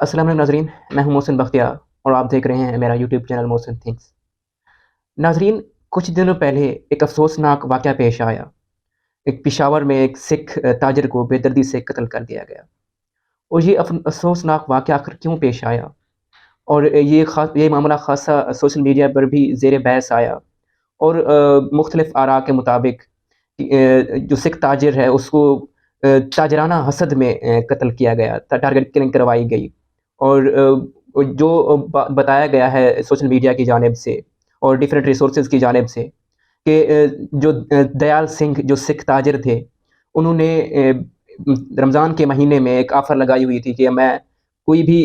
अस्सलाम वालेकुम नाज़रीन, मैं हूं मोहसिन बख्तियार और आप देख रहे हैं मेरा यूट्यूब चैनल मोहसिन थिंग्स। नाज़रीन, कुछ दिनों पहले एक अफ़सोसनाक वाक़या पेश आया। एक पेशावर में एक सिख ताजिर को बेदर्दी से कत्ल कर दिया गया। और ये अफ़सोसनाक वाक़या आखिर क्यों पेश आया? और ये मामला ख़ासा सोशल मीडिया पर भी ज़ेर बहस आया। और मुख्तलिफ़ आरा के मुताबिक जो सिख ताजिर है उसको ताजराना हसद में कत्ल किया गया, टारगेट किलिंग करवाई गई। और जो बताया गया है सोशल मीडिया की जानिब से और डिफरेंट रिसोर्सेज की जानिब से कि जो दयाल सिंह जो सिख ताजिर थे, उन्होंने रमज़ान के महीने में एक ऑफ़र लगाई हुई थी कि मैं कोई भी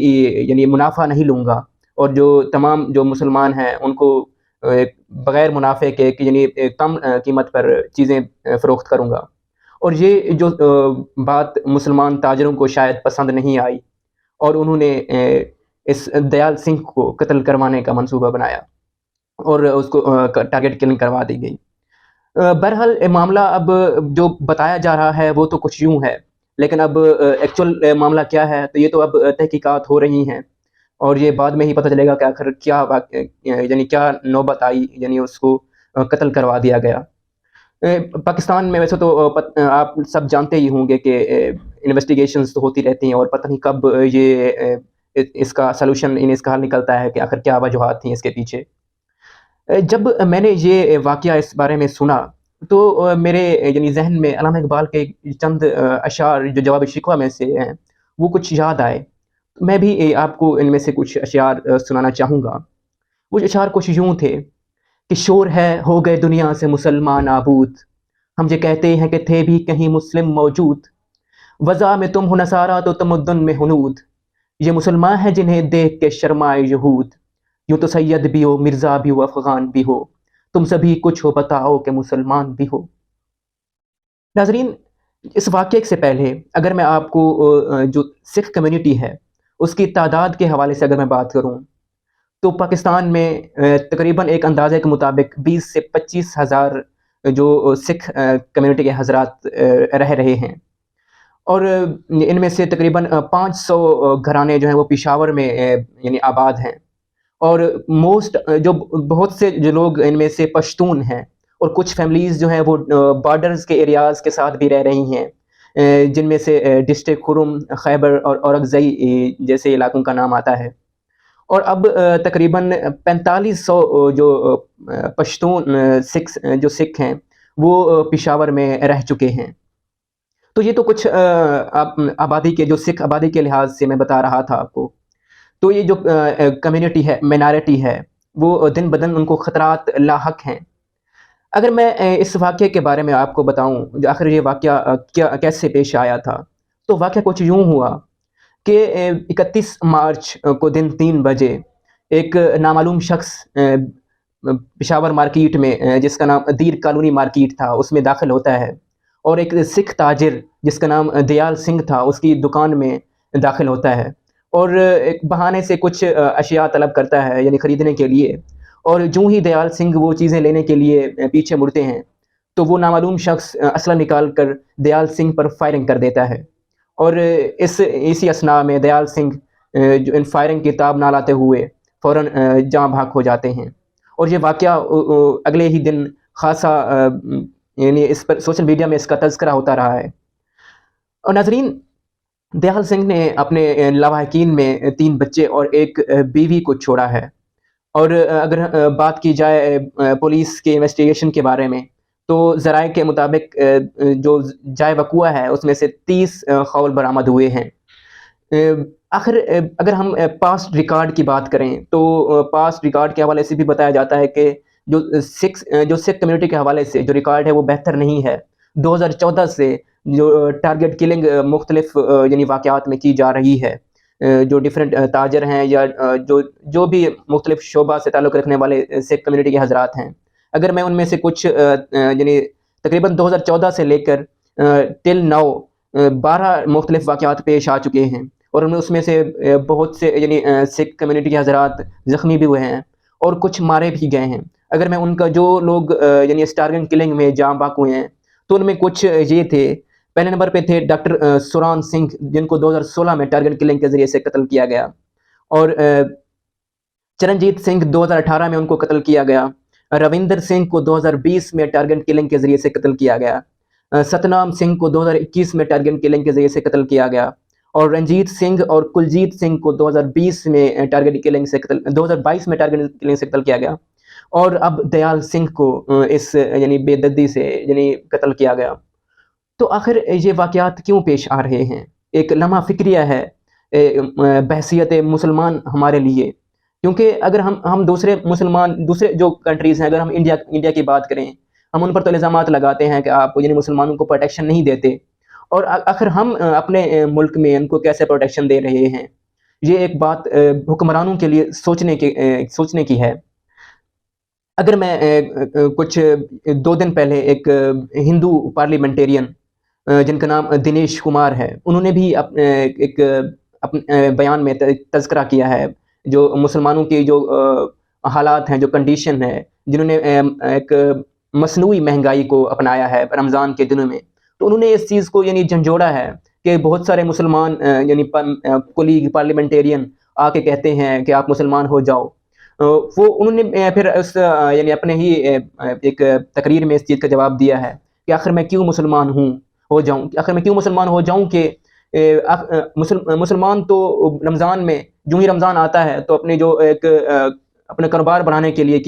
यानी मुनाफ़ा नहीं लूँगा और जो तमाम जो मुसलमान हैं उनको बग़ैर मुनाफ़े के कि यानी कम कीमत पर चीज़ें फ़रोख्त करूँगा। और ये जो बात मुसलमान ताजिरों को शायद पसंद नहीं आई और उन्होंने इस दयाल सिंह को कत्ल करवाने का मंसूबा बनाया और उसको टारगेट किलिंग करवा दी गई। बहरहाल मामला अब जो बताया जा रहा है वो तो कुछ यूँ है, लेकिन अब एक्चुअल मामला क्या है, तो ये तो अब तहकीकात हो रही हैं और ये बाद में ही पता चलेगा कि आखिर क्या यानी क्या नौबत आई, यानी उसको कत्ल करवा दिया गया। पाकिस्तान में वैसे तो आप सब जानते ही होंगे कि इन्वेस्टिगेशंस तो होती रहती हैं और पता नहीं कब ये इसका सॉल्यूशन इसका हल निकलता है कि आखिर क्या वजूहात थी इसके पीछे। जब मैंने ये वाक़या इस बारे में सुना, तो मेरे यानी ज़हन में अल्लामा इक़बाल के चंद अशआर जो जवाब शिकवा में से हैं, वो कुछ याद आए। मैं भी आपको इनमें से कुछ अशआर सुनाना चाहूँगा। वो अशआर कुछ यूँ थे कि शोर है हो गए दुनिया से मुसलमान नाबूद, हम ये कहते हैं कि थे भी कहीं मुस्लिम मौजूद, वज़ा में तुम हो नसारा तो तमद्दुन में हुनूद, ये मुसलमान हैं जिन्हें देख के शर्माए यहूद, यूँ तो सैयद भी हो, मिर्ज़ा भी हो, अफ़गान भी हो, तुम सभी कुछ हो बताओ कि मुसलमान भी हो। नाज़रीन, इस वाक़ये से पहले अगर मैं आपको जो सिख कम्युनिटी है, उसकी तादाद के हवाले से अगर मैं बात करूँ, तो पाकिस्तान में तकरीबन एक अंदाज़े के मुताबिक 20 से 25 हज़ार जो सिख कम्युनिटी के हज़रात रह रहे हैं। और इनमें से तकरीबन 500 घराने जो हैं वो पेशावर में यानी आबाद हैं। और जो बहुत से जो लोग इनमें से पश्तून हैं और कुछ फैमिलीज़ जो हैं वो बॉर्डर्स के एरियाज़ के साथ भी रह रही हैं। जिनमें से डिस्ट्रिक्ट खुर्रम, खैबर और औरकज़ई जैसे इलाकों का नाम आता है। और अब तकरीबन 4500 जो पश्तून जो सिख हैं, वो पेशावर में रह चुके हैं। तो ये तो कुछ आबादी के जो सिख आबादी के लिहाज़ से मैं बता रहा था आपको। तो ये जो कम्युनिटी है, माइनॉरिटी है, वो दिन-ब-दिन उनको खतरात लाहक हैं। अगर मैं इस वाक़ये के बारे में आपको बताऊँ, जो आखिर ये वाक़या क्या कैसे पेश आया था, तो वाक़या कुछ यूँ हुआ कि 31 मार्च को दिन 3 बजे एक नामालूम शख़्स पेशावर मार्केट में जिसका नाम दीर कॉलोनी मार्केट था, उसमें दाखिल होता है और एक सिख ताजिर जिसका नाम दयाल सिंह था, उसकी दुकान में दाखिल होता है और एक बहाने से कुछ अशिया तलब करता है यानी खरीदने के लिए। और यूँ ही दयाल सिंह वो चीज़ें लेने के लिए पीछे मुड़ते हैं, तो वो नामालूम शख़्स असला निकाल कर दयाल सिंह पर फायरिंग कर देता है। और इसी असना में दयाल सिंह जो इन फायरिंग की ताब ना लाते हुए फ़ौरन जहाँ भाग हो जाते हैं। और ये वाक़या अगले ही दिन ख़ासा यानी इस पर सोशल मीडिया में इसका तज़किरा होता रहा है। और नाज़रीन, दयाल सिंह ने अपने लवाहिकीन में 3 बच्चे और 1 बीवी को छोड़ा है। और अगर बात की जाए पुलिस के इन्वेस्टिगेशन के बारे में, तो ज़राए के मुताबिक जो जाए वक़ुआ है उसमें से 30 ख़ौल बरामद हुए हैं। आखिर अगर हम पास्ट रिकॉर्ड की बात करें, तो पास्ट रिकॉर्ड के हवाले से भी बताया जाता है कि जो सिख कम्युनिटी के हवाले से जो रिकॉर्ड है वो बेहतर नहीं है। 2014 से जो टारगेट किलिंग मुख्तलिफ यानी वाक़यात में की जा रही है। जो डिफरेंट ताजिर हैं या जो भी मुख्तलिफ शोबा से ताल्लुक़ रखने वाले सिख कम्युनिटी के हज़रात हैं। अगर मैं उनमें से कुछ यानी तकरीबन 2014 से लेकर टिल नाउ 12 मुख्तलिफ वाक़यात पेश आ चुके हैं और उनमें उसमें से बहुत से यानी सिख कम्युनिटी के हज़रात ज़ख्मी भी हुए हैं और कुछ मारे भी गए हैं। अगर मैं उनका जो लोग यानी इस टारगेट किलिंग में जाँ बाँक हुए हैं, तो उनमें कुछ ये थे پہلے نمبر پہ تھے ڈاکٹر سوران سنگھ، جن کو 2016 میں ٹارگٹ کلنگ کے ذریعے سے قتل کیا گیا، اور چرنجیت سنگھ 2018 میں ان کو قتل کیا گیا، روندر سنگھ کو 2020 میں ٹارگٹ کلنگ کے ذریعے سے قتل کیا گیا، ستنام سنگھ کو 2021 میں ٹارگٹ کلنگ کے ذریعے سے قتل کیا گیا، اور رنجیت سنگھ اور کلجیت سنگھ کو 2020 میں ٹارگٹ کلنگ سے 2022 میں ٹارگٹ کلنگ سے قتل کیا گیا، اور اب دیال سنگھ کو اس یعنی بے دردی سے یعنی قتل کیا گیا۔ تو آخر یہ واقعات کیوں پیش آ رہے ہیں؟ ایک لمحہ فکریہ ہے بحیثیت مسلمان ہمارے لیے، کیونکہ اگر ہم دوسرے جو کنٹریز ہیں، اگر ہم انڈیا کی بات کریں، ہم ان پر تو الزامات لگاتے ہیں کہ آپ یعنی مسلمانوں کو پروٹیکشن نہیں دیتے، اور آخر ہم اپنے ملک میں ان کو کیسے پروٹیکشن دے رہے ہیں؟ یہ ایک بات حکمرانوں کے لیے سوچنے کی ہے۔ اگر میں کچھ 2 دن پہلے ایک ہندو پارلیمنٹیرین جن کا نام دنیش کمار ہے، انہوں نے بھی ایک اپنے بیان میں تذکرہ کیا ہے جو مسلمانوں کی جو حالات ہیں، جو کنڈیشن ہے، جنہوں نے ایک مصنوعی مہنگائی کو اپنایا ہے رمضان کے دنوں میں، تو انہوں نے اس چیز کو یعنی جھنجھوڑا ہے کہ بہت سارے مسلمان یعنی کولیگ پارلیمنٹیرین آ کے کہتے ہیں کہ آپ مسلمان ہو جاؤ۔ وہ انہوں نے پھر اس یعنی اپنے ہی ایک تقریر میں اس چیز کا جواب دیا ہے کہ آخر میں کیوں مسلمان ہو جاؤں کہ مسلمان تو رمضان میں جو ہی رمضان آتا ہے تو اپنے جو ایک اپنے کاروبار بڑھانے کے لیے